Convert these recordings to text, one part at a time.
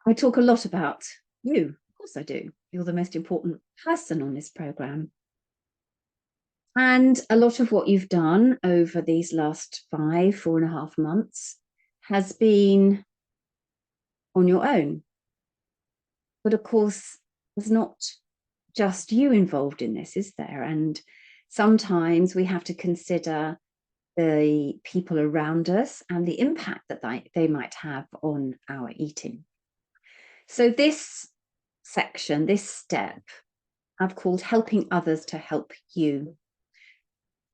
I talk a lot about you. Of course I do. You're the most important person on this program. And a lot of what you've done over these last 4.5 months has been on your own. But of course, there's not just you involved in this, is there? And sometimes we have to consider the people around us and the impact that they might have on our eating. So this section, this step, I've called Helping Others to Help You.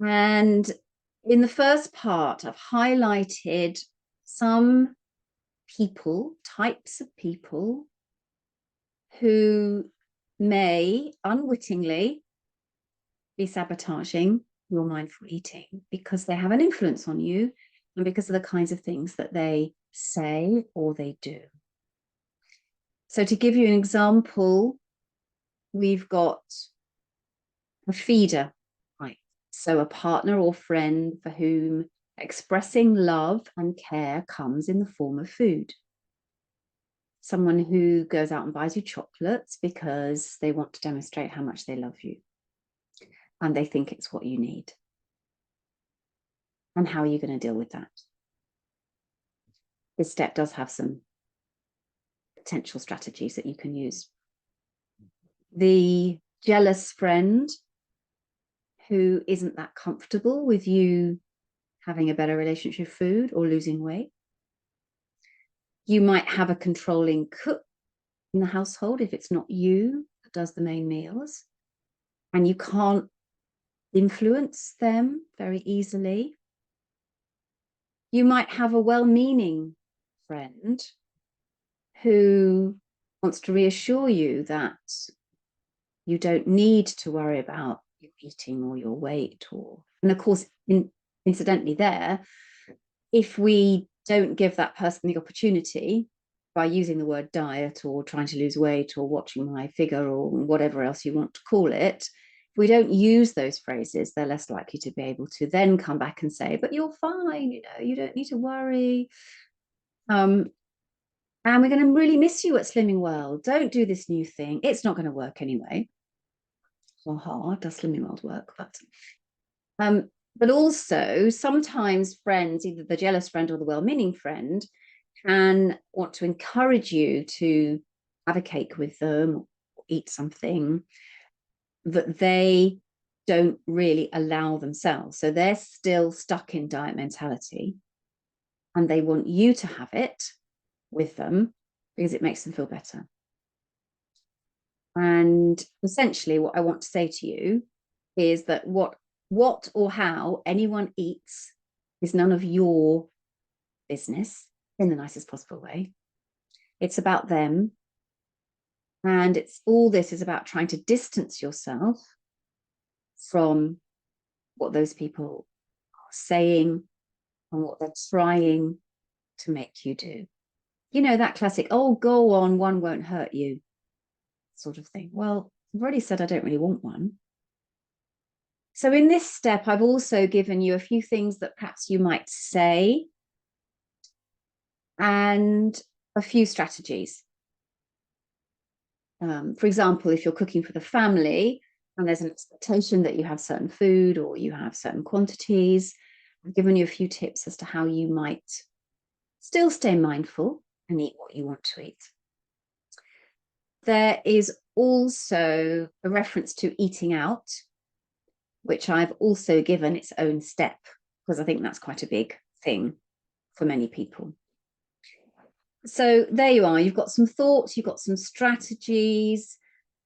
And in the first part, I've highlighted some people, types of people who may unwittingly be sabotaging your mindful eating because they have an influence on you and because of the kinds of things that they say or they do. So to give you an example, we've got a feeder, right? So a partner or friend for whom expressing love and care comes in the form of food. Someone who goes out and buys you chocolates because they want to demonstrate how much they love you and they think it's what you need. And how are you going to deal with that? This step does have some potential strategies that you can use. The jealous friend who isn't that comfortable with you having a better relationship with food or losing weight. You might have a controlling cook in the household if it's not you that does the main meals, and you can't influence them very easily. You might have a well-meaning friend who wants to reassure you that you don't need to worry about your eating or your weight. And of course, incidentally there, if we don't give that person the opportunity by using the word diet or trying to lose weight or watching my figure or whatever else you want to call it, if we don't use those phrases, they're less likely to be able to then come back and say, but you're fine, you don't need to worry. And we're going to really miss you at Slimming World. Don't do this new thing. It's not going to work anyway. Does Slimming World work? But also sometimes friends, either the jealous friend or the well-meaning friend, can want to encourage you to have a cake with them or eat something that they don't really allow themselves. So they're still stuck in diet mentality and they want you to have it with them because it makes them feel better. And essentially what I want to say to you is that what or how anyone eats is none of your business, in the nicest possible way. It's about them. And all this is about trying to distance yourself from what those people are saying and what they're trying to make you do. You know, that classic, oh, go on, one won't hurt you sort of thing. Well, I've already said I don't really want one. So in this step, I've also given you a few things that perhaps you might say and a few strategies. For example, if you're cooking for the family and there's an expectation that you have certain food or you have certain quantities, I've given you a few tips as to how you might still stay mindful and eat what you want to eat. There is also a reference to eating out, which I've also given its own step, because I think that's quite a big thing for many people. So there you are. You've got some thoughts, you've got some strategies,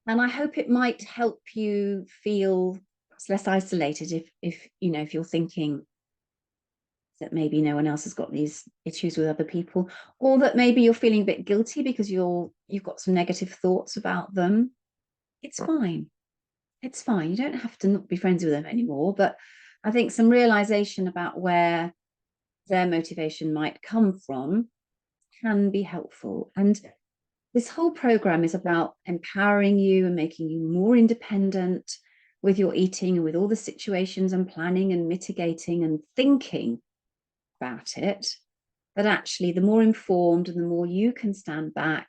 and I hope it might help you feel less isolated if you're thinking that maybe no one else has got these issues with other people, or that maybe you're feeling a bit guilty because you've got some negative thoughts about them. It's fine. It's fine. You don't have to not be friends with them anymore, but I think some realization about where their motivation might come from can be helpful. And this whole program is about empowering you and making you more independent with your eating and with all the situations and planning and mitigating and thinking about it. But actually, the more informed and the more you can stand back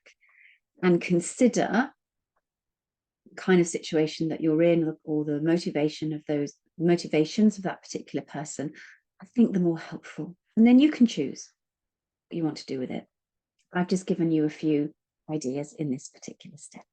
and consider the kind of situation that you're in, or the motivations of that particular person, I think the more helpful. And then you can choose what you want to do with it. I've just given you a few ideas in this particular step.